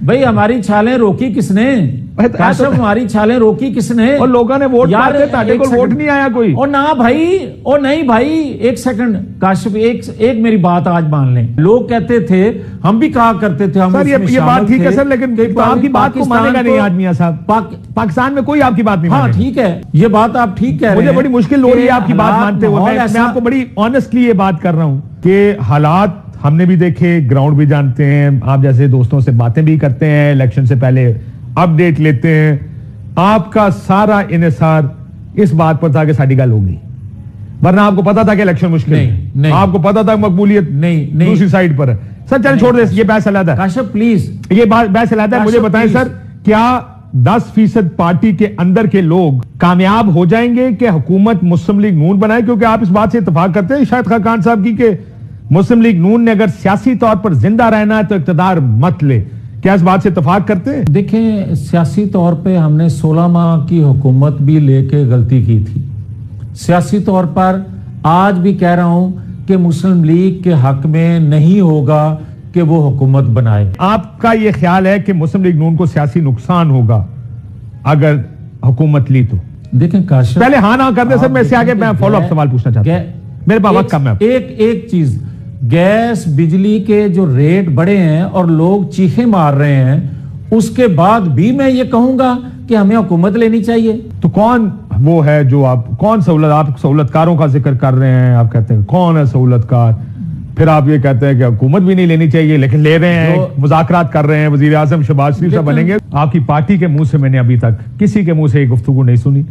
بھائی ہماری چھالیں روکی کس نے؟ کاشف ہماری چھالیں روکی کس نے؟ اور لوگوں نے ووٹ یار مارتے تھے کو ووٹ نہیں آیا کوئی. اور نہ بھائی اور نہیں بھائی ایک سیکنڈ کاشف ایک میری بات آج مان لیں. لوگ کہتے تھے ہم بھی کہا کرتے تھے ہم سر یہ بات ٹھیک ہے سر لیکن آپ کی بات کو مانے گا نہیں آج میاں صاحب. پاکستان میں کوئی آپ کی بات نہیں ہاں مانے گا. ٹھیک ہے یہ بات آپ ٹھیک کہہ رہے ہیں. مجھے بڑی مشکل ہو رہی ہے آپ کی بات مانتے ہوئے. میں آپ کو بڑی آنیسٹلی یہ بات کر رہا ہوں کہ حالات ہم نے بھی دیکھے, گراؤنڈ بھی جانتے ہیں, آپ جیسے دوستوں سے باتیں بھی کرتے ہیں, الیکشن سے پہلے اپڈیٹ لیتے ہیں. آپ کا سارا انحصار اس بات پر تھا کہ ساری گل ہو گئی, ورنہ آپ کو پتا تھا کہ الیکشن مشکل ہے, آپ کو پتا تھا مقبولیت دوسری سائڈ پر ہے. سر چلیں چھوڑ دیں, یہ بحث علیحدہ ہے. کاشف پلیز یہ بحث علیحدہ ہے. مجھے بتائیں سر کیا 10% پارٹی کے اندر کے لوگ کامیاب ہو جائیں گے کہ حکومت مسلم لیگ نون بنائے؟ کیونکہ آپ اس بات سے اتفاق کرتے ہیں شاید خاقان صاحب کی کہ مسلم لیگ نون نے اگر سیاسی طور پر زندہ رہنا ہے تو اقتدار مت لے. کیا اس بات سے اتفاق کرتے ہیں؟ دیکھیں سیاسی طور پہ ہم نے 16 ماہ کی حکومت بھی لے کے غلطی کی تھی. سیاسی طور پر آج بھی کہہ رہا ہوں کہ مسلم لیگ کے حق میں نہیں ہوگا کہ وہ حکومت بنائے. آپ کا یہ خیال ہے کہ مسلم لیگ نون کو سیاسی نقصان ہوگا اگر حکومت لی تو؟ دیکھیں کاشف پہلے ہاں نہ کر دیں سر, میں اس سے آگے میں فالو اپ سوال پوچھنا چاہتا ہوں, میرے پاس وقت کم ہے. ایک چیز, گیس بجلی کے جو ریٹ بڑھے ہیں اور لوگ چیخیں مار رہے ہیں, اس کے بعد بھی میں یہ کہوں گا کہ ہمیں حکومت لینی چاہیے. تو کون وہ ہے جو آپ کون سہولت, آپ سہولت کاروں کا ذکر کر رہے ہیں, آپ کہتے ہیں کون ہے سہولت کار, پھر آپ یہ کہتے ہیں کہ حکومت بھی نہیں لینی چاہیے لیکن لے رہے ہیں, مذاکرات کر رہے ہیں, وزیر اعظم شہباز شریف صاحب بنیں گے. آپ کی پارٹی کے منہ سے میں نے ابھی تک کسی کے منہ سے یہ گفتگو نہیں سنی.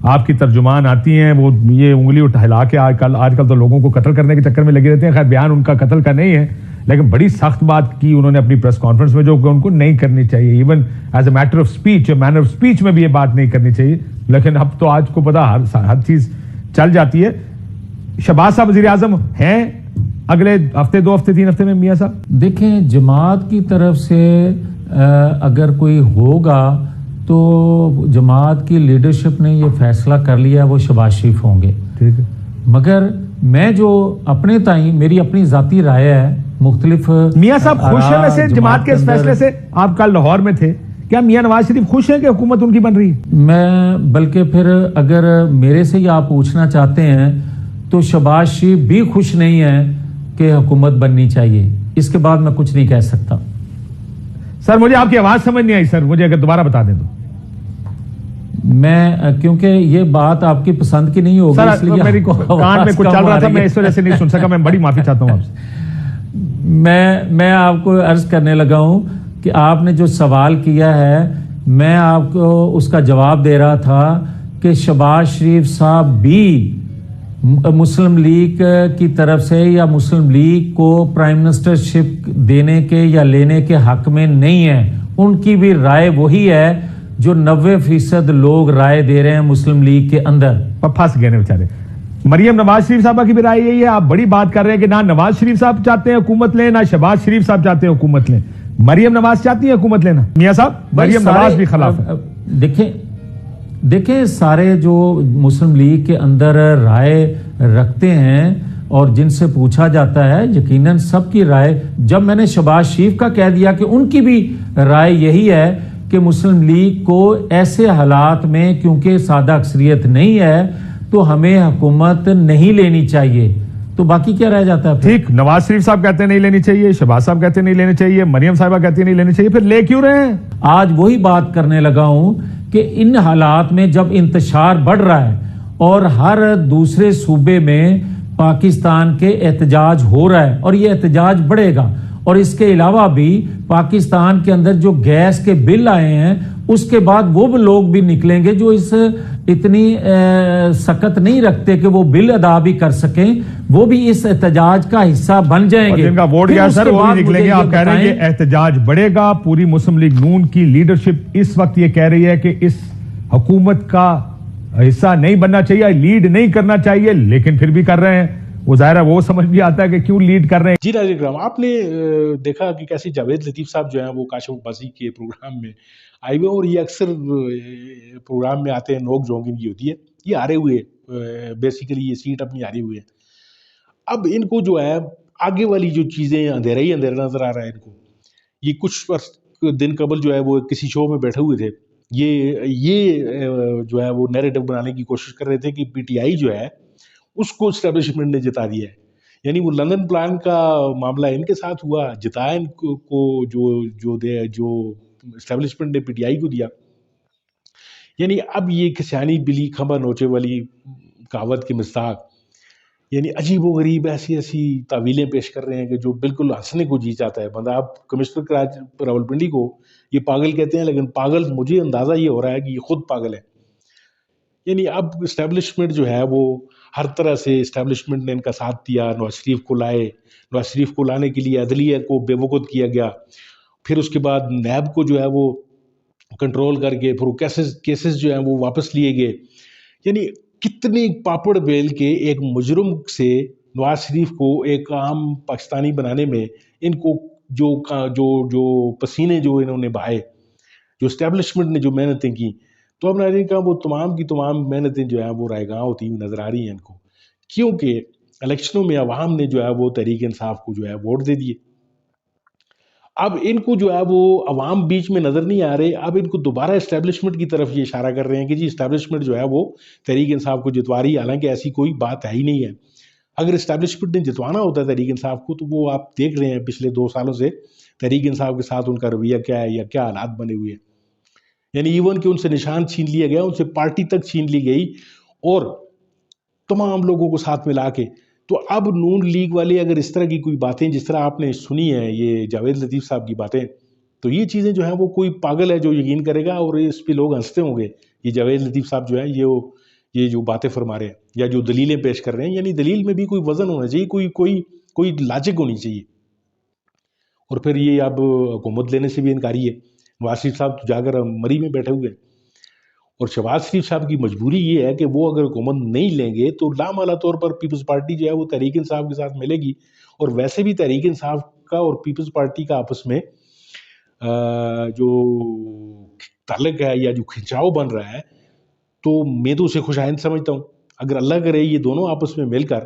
آپ کی ترجمان آتی ہیں وہ یہ انگلی ہلا کے آج کل تو لوگوں کو قتل کرنے کے چکر میں لگے رہتے ہیں. خیر بیان ان کا قتل کا نہیں ہے لیکن بڑی سخت بات کی انہوں نے اپنی پریس کانفرنس میں جو کہ ان کو نہیں کرنی چاہیے. Even as a matter of speech, manner of speech میں بھی یہ بات نہیں کرنی چاہیے, لیکن اب تو آج کو پتا ہر چیز چل جاتی ہے. شہباز صاحب وزیر اعظم ہیں اگلے ہفتے, 2 ہفتے, 3 ہفتے میں میاں صاحب؟ دیکھیں جماعت کی طرف سے اگر کوئی ہوگا تو جماعت کی لیڈرشپ نے یہ فیصلہ کر لیا وہ شہباز شریف ہوں گے. ٹھیک ہے, مگر میں جو اپنے تائیں میری اپنی ذاتی رائے ہے مختلف. میاں صاحب خوش ہیں ویسے جماعت کے اس فیصلے سے؟ آپ کل لاہور میں تھے, کیا میاں نواز شریف خوش ہیں کہ حکومت ان کی بن رہی ہے؟ میں بلکہ پھر اگر میرے سے یہ آپ پوچھنا چاہتے ہیں تو شہباز شریف بھی خوش نہیں ہے کہ حکومت بننی چاہیے. اس کے بعد میں کچھ نہیں کہہ سکتا. سر مجھے آپ کی آواز سمجھ نہیں آئی سر, مجھے اگر دوبارہ بتا دیں تو. میں کیونکہ یہ بات آپ کی پسند کی نہیں ہوگی اس لیے میری کان میں کچھ چل رہا تھا, میں اس وجہ سے نہیں سن سکا. میں بڑی معافی چاہتا ہوں آپ سے. میں آپ کو عرض کرنے لگا ہوں کہ آپ نے جو سوال کیا ہے میں آپ کو اس کا جواب دے رہا تھا کہ شہباز شریف صاحب بھی مسلم لیگ کی طرف سے یا مسلم لیگ کو پرائم منسٹر شپ دینے کے یا لینے کے حق میں نہیں ہے. ان کی بھی رائے وہی ہے جو 90% لوگ رائے دے رہے ہیں مسلم لیگ کے اندر. پھنس گئے بیچارے. مریم نواز شریف صاحبہ کی بھی رائے یہی ہے. آپ بڑی بات کر رہے ہیں کہ نہ نواز شریف صاحب چاہتے ہیں حکومت لیں, نہ شہباز شریف صاحب چاہتے ہیں حکومت لیں. مریم نواز چاہتی ہے حکومت لینا. میاں صاحب مریم نواز بھی خلاف ہے. دیکھیں سارے جو مسلم لیگ کے اندر رائے رکھتے ہیں اور جن سے پوچھا جاتا ہے یقیناً سب کی رائے, جب میں نے شہباز شریف کا کہہ دیا کہ ان کی بھی رائے یہی ہے کہ مسلم لیگ کو ایسے حالات میں کیونکہ سادہ اکثریت نہیں ہے تو ہمیں حکومت نہیں لینی چاہیے, تو باقی کیا رہ جاتا ہے؟ ٹھیک, نواز شریف صاحب کہتے ہیں نہیں لینی چاہیے, شہباز صاحب کہتے ہیں نہیں لینی چاہیے, مریم صاحبہ کہتی ہیں نہیں لینی چاہیے, پھر لے کیوں رہے ہیں؟ آج وہی بات کرنے لگا ہوں کہ ان حالات میں جب انتشار بڑھ رہا ہے اور ہر دوسرے صوبے میں پاکستان کے احتجاج ہو رہا ہے اور یہ احتجاج بڑھے گا, اور اس کے علاوہ بھی پاکستان کے اندر جو گیس کے بل آئے ہیں اس کے بعد وہ لوگ بھی نکلیں گے جو اس اتنی سخت نہیں رکھتے کہ وہ بل ادا بھی کر سکیں, وہ بھی اس احتجاج کا حصہ بن جائیں گے. جن کا ووٹ گیا سر وہ بھی نکلیں گے. آپ کہہ رہے ہیں کہ احتجاج بڑھے گا. پوری مسلم لیگ نون کی لیڈرشپ اس وقت یہ کہہ رہی ہے کہ اس حکومت کا حصہ نہیں بننا چاہیے, لیڈ نہیں کرنا چاہیے, لیکن پھر بھی کر رہے ہیں. وہ ظاہر ہے وہ سمجھ بھی آتا ہے کہ کیوں لیڈ کر رہے ہیں. جی ناظرین کرام, آپ نے دیکھا کہ کیسے جاوید لطیف صاحب جو ہیں وہ کاشف عباسی کے پروگرام میں آئے ہوئے, اور یہ اکثر پروگرام میں آتے ہیں, نوک جھونک ان کی ہوتی ہے. یہ آ رہے ہوئے بیسیکلی یہ سیٹ اپنی ہاری ہوئے ہیں. اب ان کو جو ہے آگے والی جو چیزیں اندھیرا ہی اندھیرا نظر آ رہا ہے ان کو. یہ کچھ دن قبل جو ہے وہ کسی شو میں بیٹھے ہوئے تھے, یہ جو ہے وہ نیریٹو بنانے کی کوشش کر رہے تھے کہ پی ٹی آئی جو ہے اس کو اسٹیبلشمنٹ نے جتا دیا ہے. یعنی وہ لندن پلان کا معاملہ ان کے ساتھ ہوا, جتایا ان کو جو اسٹیبلشمنٹ نے پی ٹی آئی کو دیا. یعنی اب یہ کسانی بلی کھمبا نوچے والی کہاوت کی مصداق, یعنی عجیب و غریب ایسی تعویلیں پیش کر رہے ہیں کہ جو بالکل ہنسنے کو جی چاہتا ہے بندہ. آپ کمشنر راولپنڈی کو یہ پاگل کہتے ہیں, لیکن پاگل مجھے اندازہ یہ ہو رہا ہے کہ یہ خود پاگل ہے. یعنی اب اسٹیبلشمنٹ جو ہے وہ ہر طرح سے اسٹیبلشمنٹ نے ان کا ساتھ دیا. نواز شریف کو لائے, نواز شریف کو لانے کے لیے عدلیہ کو بے وقت کیا گیا, پھر اس کے بعد نیب کو جو ہے وہ کنٹرول کر کے پھر وہ کیسز جو ہیں وہ واپس لیے گئے. یعنی کتنے پاپڑ بیل کے ایک مجرم سے نواز شریف کو ایک عام پاکستانی بنانے میں ان کو جو پسینے جو انہوں نے بہائے, جو اسٹیبلشمنٹ نے جو محنتیں کی, تو اب ناظرین کا وہ تمام کی تمام محنتیں جو ہیں وہ رائے گاں ہوتی ہوئی نظر آ رہی ہیں ان کو, کیونکہ الیکشنوں میں عوام نے جو ہے وہ تحریک انصاف کو جو ہے ووٹ دے دیے. اب ان کو جو ہے وہ عوام بیچ میں نظر نہیں آ رہے, اب ان کو دوبارہ اسٹیبلشمنٹ کی طرف یہ اشارہ کر رہے ہیں کہ جی اسٹیبلشمنٹ جو ہے وہ تحریک انصاف کو جتوا رہی ہے, حالانکہ ایسی کوئی بات ہے ہی نہیں ہے. اگر اسٹیبلشمنٹ نے جتوانا ہوتا ہے تحریک انصاف کو تو وہ آپ دیکھ رہے ہیں پچھلے 2 سالوں سے تحریک انصاف کے ساتھ ان کا رویہ کیا ہے یا کیا حالات بنے ہوئے ہیں. یعنی ایون کہ ان سے نشان چھین لیا گیا, ان سے پارٹی تک چھین لی گئی, اور تمام لوگوں کو ساتھ ملا کے. تو اب نون لیگ والے اگر اس طرح کی کوئی باتیں جس طرح آپ نے سنی ہے یہ جاوید لطیف صاحب کی باتیں, تو یہ چیزیں جو ہیں وہ کوئی پاگل ہے جو یقین کرے گا, اور اس پہ لوگ ہنستے ہوں گے. یہ جاوید لطیف صاحب جو ہے یہ جو باتیں فرما رہے ہیں یا جو دلیلیں پیش کر رہے ہیں, یعنی دلیل میں بھی کوئی وزن ہونا چاہیے, کوئی لاجک ہونی چاہیے. اور پھر یہ اب حکومت لینے سے بھی انکاری ہے. نواز شریف صاحب جا کر مری میں بیٹھے ہوئے ہیں, اور شہباز شریف صاحب کی مجبوری یہ ہے کہ وہ اگر حکومت نہیں لیں گے تو لامحالہ طور پر پیپلز پارٹی جو ہے وہ تحریک انصاف کے ساتھ ملے گی. اور ویسے بھی تحریک انصاف کا اور پیپلز پارٹی کا آپس میں جو تعلق ہے یا جو کھنچاؤ بن رہا ہے, تو میں تو اسے خوش آئند سمجھتا ہوں. اگر اللہ کرے یہ دونوں آپس میں مل کر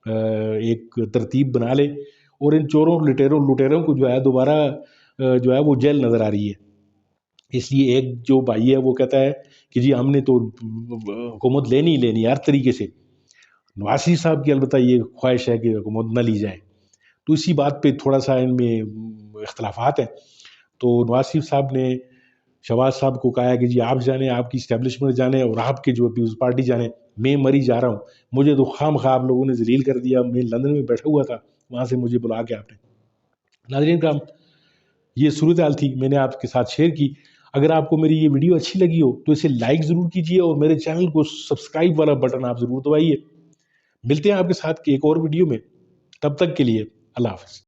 ایک ترتیب بنا لے, اور ان چوروں لٹیروں کو جو ہے دوبارہ جو ہے وہ جیل نظر آ رہی ہے. اس لیے ایک جو بھائی ہے وہ کہتا ہے کہ جی ہم نے تو حکومت لینی ہر طریقے سے. نواز شریف صاحب کی البتہ یہ خواہش ہے کہ حکومت نہ لی جائے, تو اسی بات پہ تھوڑا سا ان میں اختلافات ہیں. تو نواز شریف صاحب نے شہباز صاحب کو کہا ہے کہ جی آپ جانیں, آپ کی اسٹیبلشمنٹ جانیں, اور آپ کے جو پیپلز پارٹی جانیں, میں مری جا رہا ہوں. مجھے تو خواہ آپ لوگوں نے ذلیل کر دیا, میں لندن میں بیٹھا ہوا تھا, وہاں سے مجھے بلا کے آپ نے. ناظرین کرام, یہ صورتحال تھی, میں نے آپ کے ساتھ شیئر کی. اگر آپ کو میری یہ ویڈیو اچھی لگی ہو تو اسے لائک ضرور کیجیے, اور میرے چینل کو سبسکرائب والا بٹن آپ ضرور دبائیے. ملتے ہیں آپ کے ساتھ ایک اور ویڈیو میں, تب تک کے لیے اللہ حافظ.